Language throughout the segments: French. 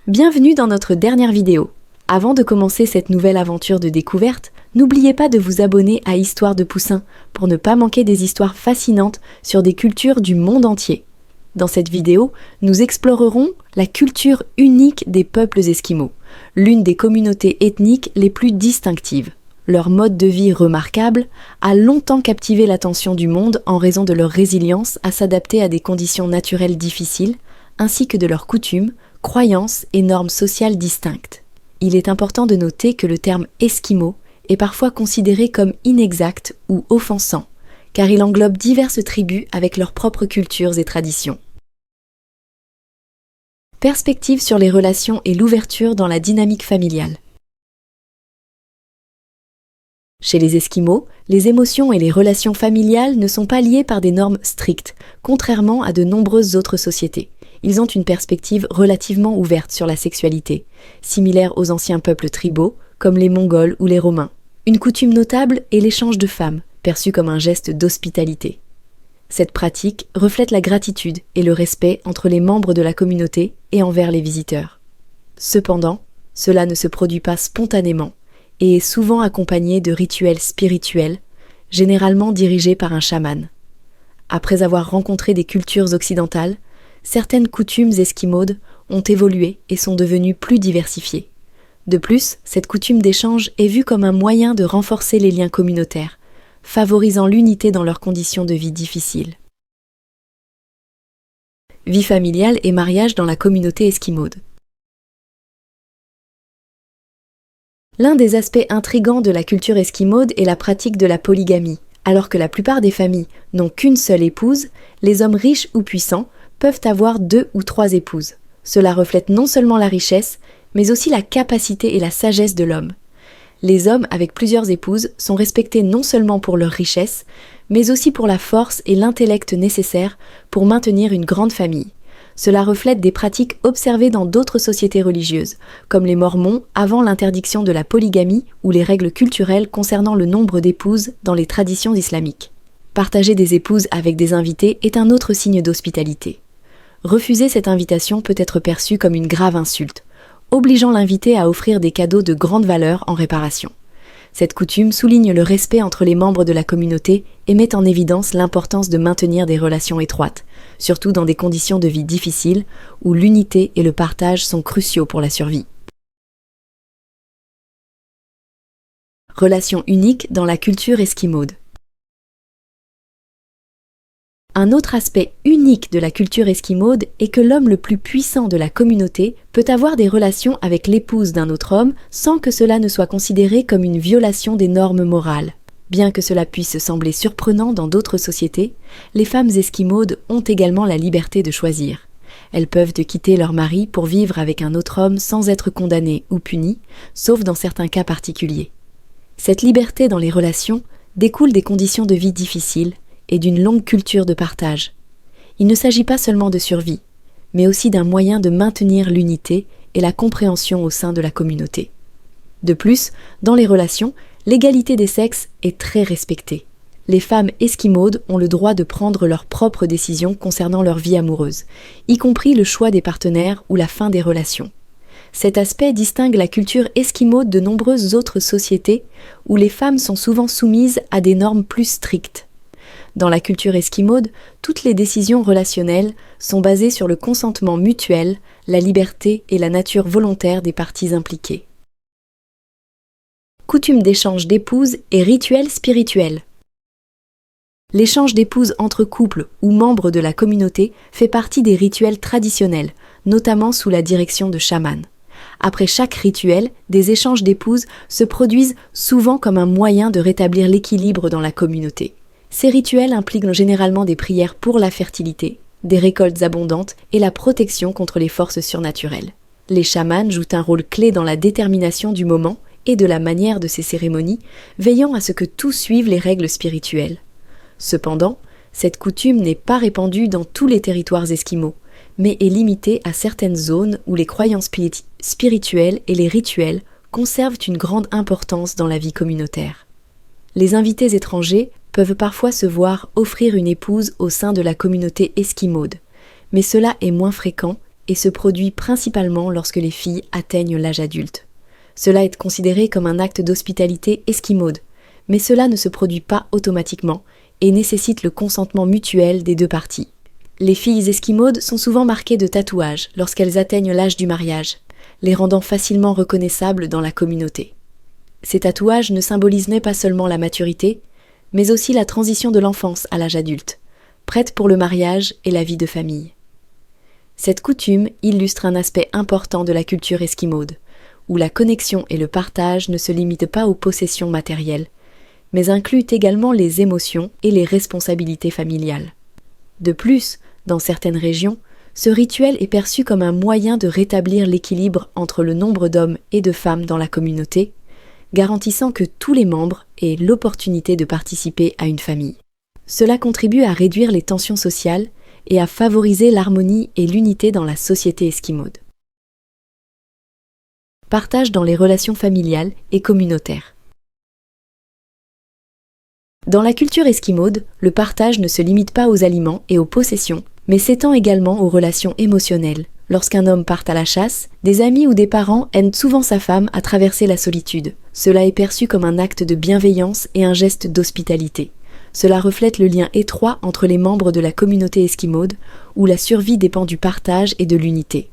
Bienvenue dans notre dernière vidéo. Avant de commencer cette nouvelle aventure de découverte, n'oubliez pas de vous abonner à Histoire de Poussin pour ne pas manquer des histoires fascinantes sur des cultures du monde entier. Dans cette vidéo, nous explorerons la culture unique des peuples esquimaux, l'une des communautés ethniques les plus distinctives. Leur mode de vie remarquable a longtemps captivé l'attention du monde en raison de leur résilience à s'adapter à des conditions naturelles difficiles, ainsi que de leurs coutumes, croyances et normes sociales distinctes. Il est important de noter que le terme « esquimau » est parfois considéré comme inexact ou offensant, car il englobe diverses tribus avec leurs propres cultures et traditions. Perspective sur les relations et l'ouverture dans la dynamique familiale. Chez les Esquimaux, les émotions et les relations familiales ne sont pas liées par des normes strictes, contrairement à de nombreuses autres sociétés. Ils ont une perspective relativement ouverte sur la sexualité, similaire aux anciens peuples tribaux, comme les Mongols ou les Romains. Une coutume notable est l'échange de femmes, perçu comme un geste d'hospitalité. Cette pratique reflète la gratitude et le respect entre les membres de la communauté et envers les visiteurs. Cependant, cela ne se produit pas spontanément et est souvent accompagné de rituels spirituels, généralement dirigés par un chaman. Après avoir rencontré des cultures occidentales, certaines coutumes esquimaudes ont évolué et sont devenues plus diversifiées. De plus, cette coutume d'échange est vue comme un moyen de renforcer les liens communautaires, favorisant l'unité dans leurs conditions de vie difficiles. Vie familiale et mariage dans la communauté esquimaude. L'un des aspects intrigants de la culture esquimaude est la pratique de la polygamie. Alors que la plupart des familles n'ont qu'une seule épouse, les hommes riches ou puissants peuvent avoir 2 ou 3 épouses. Cela reflète non seulement la richesse, mais aussi la capacité et la sagesse de l'homme. Les hommes avec plusieurs épouses sont respectés non seulement pour leur richesse, mais aussi pour la force et l'intellect nécessaires pour maintenir une grande famille. Cela reflète des pratiques observées dans d'autres sociétés religieuses, comme les Mormons avant l'interdiction de la polygamie ou les règles culturelles concernant le nombre d'épouses dans les traditions islamiques. Partager des épouses avec des invités est un autre signe d'hospitalité. Refuser cette invitation peut être perçu comme une grave insulte, obligeant l'invité à offrir des cadeaux de grande valeur en réparation. Cette coutume souligne le respect entre les membres de la communauté et met en évidence l'importance de maintenir des relations étroites, surtout dans des conditions de vie difficiles où l'unité et le partage sont cruciaux pour la survie. Relation unique dans la culture esquimaude. Un autre aspect unique de la culture esquimaude est que l'homme le plus puissant de la communauté peut avoir des relations avec l'épouse d'un autre homme sans que cela ne soit considéré comme une violation des normes morales. Bien que cela puisse sembler surprenant dans d'autres sociétés, les femmes esquimaudes ont également la liberté de choisir. Elles peuvent quitter leur mari pour vivre avec un autre homme sans être condamnées ou punies, sauf dans certains cas particuliers. Cette liberté dans les relations découle des conditions de vie difficiles et d'une longue culture de partage. Il ne s'agit pas seulement de survie, mais aussi d'un moyen de maintenir l'unité et la compréhension au sein de la communauté. De plus, dans les relations, l'égalité des sexes est très respectée. Les femmes esquimaudes ont le droit de prendre leurs propres décisions concernant leur vie amoureuse, y compris le choix des partenaires ou la fin des relations. Cet aspect distingue la culture esquimaude de nombreuses autres sociétés où les femmes sont souvent soumises à des normes plus strictes. Dans la culture esquimaude, toutes les décisions relationnelles sont basées sur le consentement mutuel, la liberté et la nature volontaire des parties impliquées. Coutume d'échange d'épouses et rituels spirituels. L'échange d'épouses entre couples ou membres de la communauté fait partie des rituels traditionnels, notamment sous la direction de chamans. Après chaque rituel, des échanges d'épouses se produisent souvent comme un moyen de rétablir l'équilibre dans la communauté. Ces rituels impliquent généralement des prières pour la fertilité, des récoltes abondantes et la protection contre les forces surnaturelles. Les chamans jouent un rôle clé dans la détermination du moment et de la manière de ces cérémonies, veillant à ce que tout suive les règles spirituelles. Cependant, cette coutume n'est pas répandue dans tous les territoires esquimaux, mais est limitée à certaines zones où les croyances spirituelles et les rituels conservent une grande importance dans la vie communautaire. Les invités étrangers peuvent parfois se voir offrir une épouse au sein de la communauté esquimaude, mais cela est moins fréquent et se produit principalement lorsque les filles atteignent l'âge adulte. Cela est considéré comme un acte d'hospitalité esquimaude, mais cela ne se produit pas automatiquement et nécessite le consentement mutuel des deux parties. Les filles esquimaudes sont souvent marquées de tatouages lorsqu'elles atteignent l'âge du mariage, les rendant facilement reconnaissables dans la communauté. Ces tatouages ne symbolisent pas seulement la maturité, mais aussi la transition de l'enfance à l'âge adulte, prête pour le mariage et la vie de famille. Cette coutume illustre un aspect important de la culture esquimaude, où la connexion et le partage ne se limitent pas aux possessions matérielles, mais incluent également les émotions et les responsabilités familiales. De plus, dans certaines régions, ce rituel est perçu comme un moyen de rétablir l'équilibre entre le nombre d'hommes et de femmes dans la communauté, garantissant que tous les membres aient l'opportunité de participer à une famille. Cela contribue à réduire les tensions sociales et à favoriser l'harmonie et l'unité dans la société esquimaude. Partage dans les relations familiales et communautaires. Dans la culture esquimaude, le partage ne se limite pas aux aliments et aux possessions, mais s'étend également aux relations émotionnelles. Lorsqu'un homme part à la chasse, des amis ou des parents aident souvent sa femme à traverser la solitude. Cela est perçu comme un acte de bienveillance et un geste d'hospitalité. Cela reflète le lien étroit entre les membres de la communauté esquimaude, où la survie dépend du partage et de l'unité.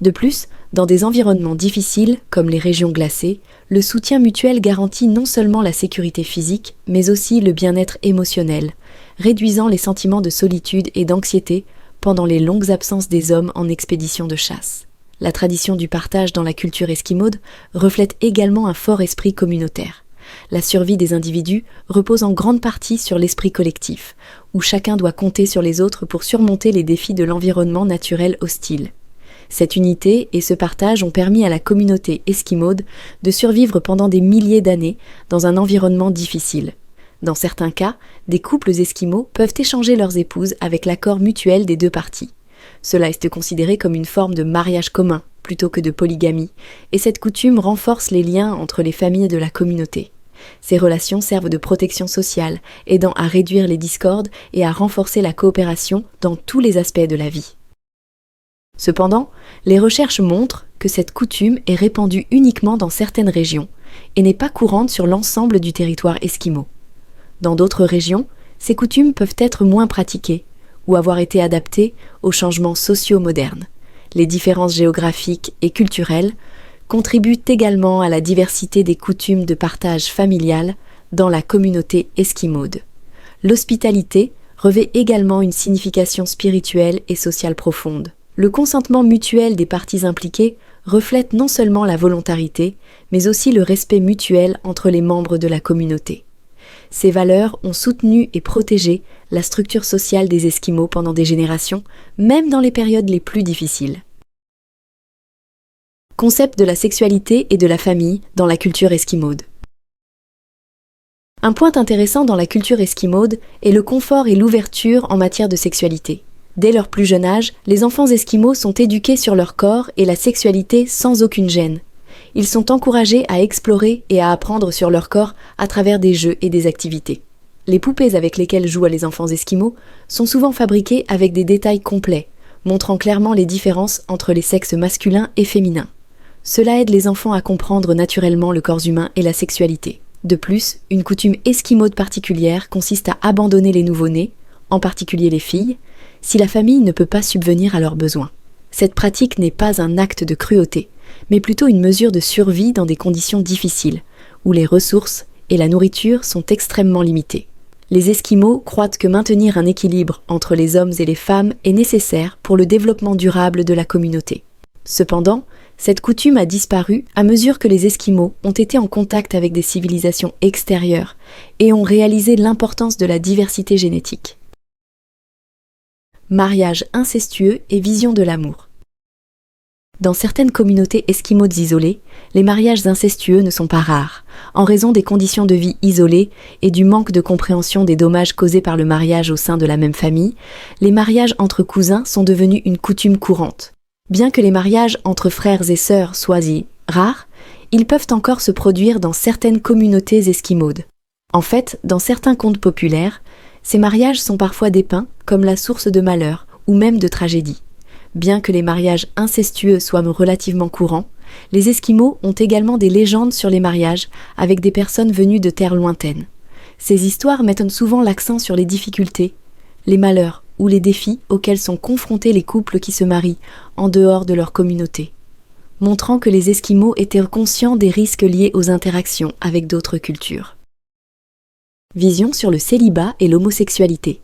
De plus, dans des environnements difficiles, comme les régions glacées, le soutien mutuel garantit non seulement la sécurité physique, mais aussi le bien-être émotionnel, réduisant les sentiments de solitude et d'anxiété pendant les longues absences des hommes en expédition de chasse. La tradition du partage dans la culture esquimaude reflète également un fort esprit communautaire. La survie des individus repose en grande partie sur l'esprit collectif, où chacun doit compter sur les autres pour surmonter les défis de l'environnement naturel hostile. Cette unité et ce partage ont permis à la communauté esquimaude de survivre pendant des milliers d'années dans un environnement difficile. Dans certains cas, des couples esquimaux peuvent échanger leurs épouses avec l'accord mutuel des deux parties. Cela est considéré comme une forme de mariage commun plutôt que de polygamie, et cette coutume renforce les liens entre les familles de la communauté. Ces relations servent de protection sociale, aidant à réduire les discordes et à renforcer la coopération dans tous les aspects de la vie. Cependant, les recherches montrent que cette coutume est répandue uniquement dans certaines régions et n'est pas courante sur l'ensemble du territoire esquimau. Dans d'autres régions, ces coutumes peuvent être moins pratiquées ou avoir été adaptées aux changements sociaux modernes. Les différences géographiques et culturelles contribuent également à la diversité des coutumes de partage familial dans la communauté esquimaude. L'hospitalité revêt également une signification spirituelle et sociale profonde. Le consentement mutuel des parties impliquées reflète non seulement la volontarité, mais aussi le respect mutuel entre les membres de la communauté. Ces valeurs ont soutenu et protégé la structure sociale des Esquimaux pendant des générations, même dans les périodes les plus difficiles. Concept de la sexualité et de la famille dans la culture esquimaude. Un point intéressant dans la culture esquimaude est le confort et l'ouverture en matière de sexualité. Dès leur plus jeune âge, les enfants esquimaux sont éduqués sur leur corps et la sexualité sans aucune gêne. Ils sont encouragés à explorer et à apprendre sur leur corps à travers des jeux et des activités. Les poupées avec lesquelles jouent les enfants esquimaux sont souvent fabriquées avec des détails complets, montrant clairement les différences entre les sexes masculins et féminins. Cela aide les enfants à comprendre naturellement le corps humain et la sexualité. De plus, une coutume esquimaude particulière consiste à abandonner les nouveau-nés, en particulier les filles, si la famille ne peut pas subvenir à leurs besoins. Cette pratique n'est pas un acte de cruauté, mais plutôt une mesure de survie dans des conditions difficiles, où les ressources et la nourriture sont extrêmement limitées. Les Esquimaux croient que maintenir un équilibre entre les hommes et les femmes est nécessaire pour le développement durable de la communauté. Cependant, cette coutume a disparu à mesure que les Esquimaux ont été en contact avec des civilisations extérieures et ont réalisé l'importance de la diversité génétique. Mariage incestueux et vision de l'amour. Dans certaines communautés esquimaudes isolées, les mariages incestueux ne sont pas rares, en raison des conditions de vie isolées et du manque de compréhension des dommages causés par le mariage au sein de la même famille. Les mariages entre cousins sont devenus une coutume courante. Bien que les mariages entre frères et sœurs soient rares, ils peuvent encore se produire dans certaines communautés esquimaudes. En fait, dans certains contes populaires, ces mariages sont parfois dépeints comme la source de malheur ou même de tragédie. Bien que les mariages incestueux soient relativement courants, les Esquimaux ont également des légendes sur les mariages avec des personnes venues de terres lointaines. Ces histoires mettent souvent l'accent sur les difficultés, les malheurs ou les défis auxquels sont confrontés les couples qui se marient en dehors de leur communauté, montrant que les Esquimaux étaient conscients des risques liés aux interactions avec d'autres cultures. Vision sur le célibat et l'homosexualité.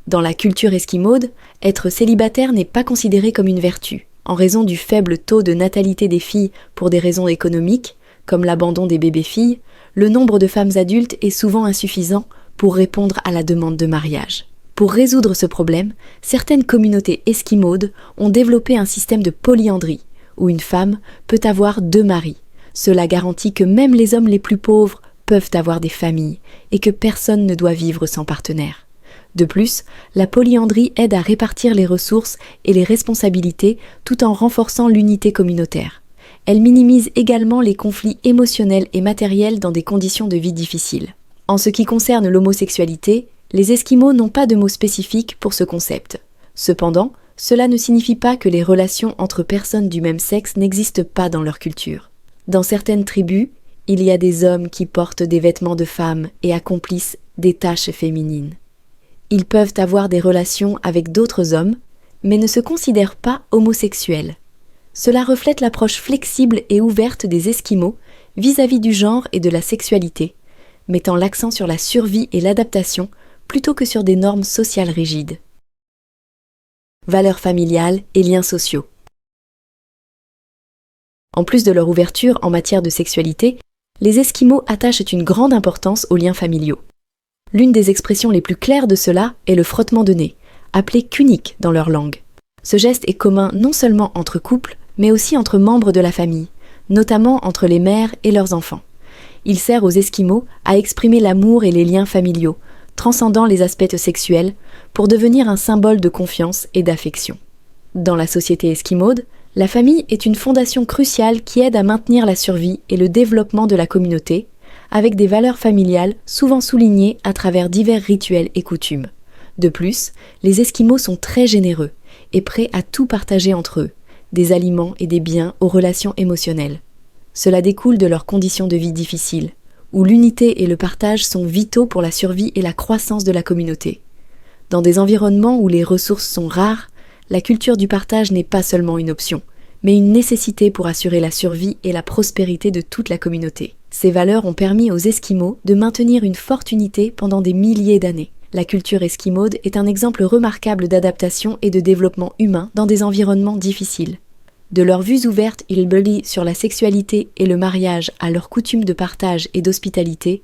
Dans la culture esquimaude, être célibataire n'est pas considéré comme une vertu, en raison du faible taux de natalité des filles pour des raisons économiques, comme l'abandon des bébés-filles. Le nombre de femmes adultes est souvent insuffisant pour répondre à la demande de mariage. Pour résoudre ce problème, certaines communautés esquimaudes ont développé un système de polyandrie, où une femme peut avoir 2 maris. Cela garantit que même les hommes les plus pauvres peuvent avoir des familles et que personne ne doit vivre sans partenaire. De plus, la polyandrie aide à répartir les ressources et les responsabilités tout en renforçant l'unité communautaire. Elle minimise également les conflits émotionnels et matériels dans des conditions de vie difficiles. En ce qui concerne l'homosexualité, les Esquimaux n'ont pas de mot spécifique pour ce concept. Cependant, cela ne signifie pas que les relations entre personnes du même sexe n'existent pas dans leur culture. Dans certaines tribus, il y a des hommes qui portent des vêtements de femmes et accomplissent des tâches féminines. Ils peuvent avoir des relations avec d'autres hommes, mais ne se considèrent pas homosexuels. Cela reflète l'approche flexible et ouverte des Esquimaux vis-à-vis du genre et de la sexualité, mettant l'accent sur la survie et l'adaptation plutôt que sur des normes sociales rigides. Valeurs familiales et liens sociaux. En plus de leur ouverture en matière de sexualité, les Esquimaux attachent une grande importance aux liens familiaux. L'une des expressions les plus claires de cela est le frottement de nez, appelé kunik dans leur langue. Ce geste est commun non seulement entre couples, mais aussi entre membres de la famille, notamment entre les mères et leurs enfants. Il sert aux Esquimaux à exprimer l'amour et les liens familiaux, transcendant les aspects sexuels, pour devenir un symbole de confiance et d'affection. Dans la société esquimaude, la famille est une fondation cruciale qui aide à maintenir la survie et le développement de la communauté, avec des valeurs familiales souvent soulignées à travers divers rituels et coutumes. De plus, les Esquimaux sont très généreux et prêts à tout partager entre eux, des aliments et des biens aux relations émotionnelles. Cela découle de leurs conditions de vie difficiles, où l'unité et le partage sont vitaux pour la survie et la croissance de la communauté. Dans des environnements où les ressources sont rares, la culture du partage n'est pas seulement une option, mais une nécessité pour assurer la survie et la prospérité de toute la communauté. Ces valeurs ont permis aux Esquimaux de maintenir une forte unité pendant des milliers d'années. La culture esquimaude est un exemple remarquable d'adaptation et de développement humain dans des environnements difficiles. De leurs vues ouvertes hillbilly sur la sexualité et le mariage à leurs coutumes de partage et d'hospitalité,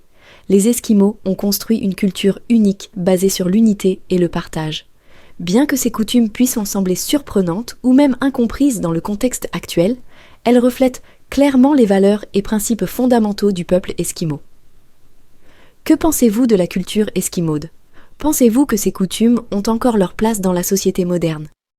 les Esquimaux ont construit une culture unique basée sur l'unité et le partage. Bien que ces coutumes puissent en sembler surprenantes ou même incomprises dans le contexte actuel, elles reflètent clairement les valeurs et principes fondamentaux du peuple esquimau. Que pensez-vous de la culture esquimaude ? Pensez-vous que ces coutumes ont encore leur place dans la société moderne ?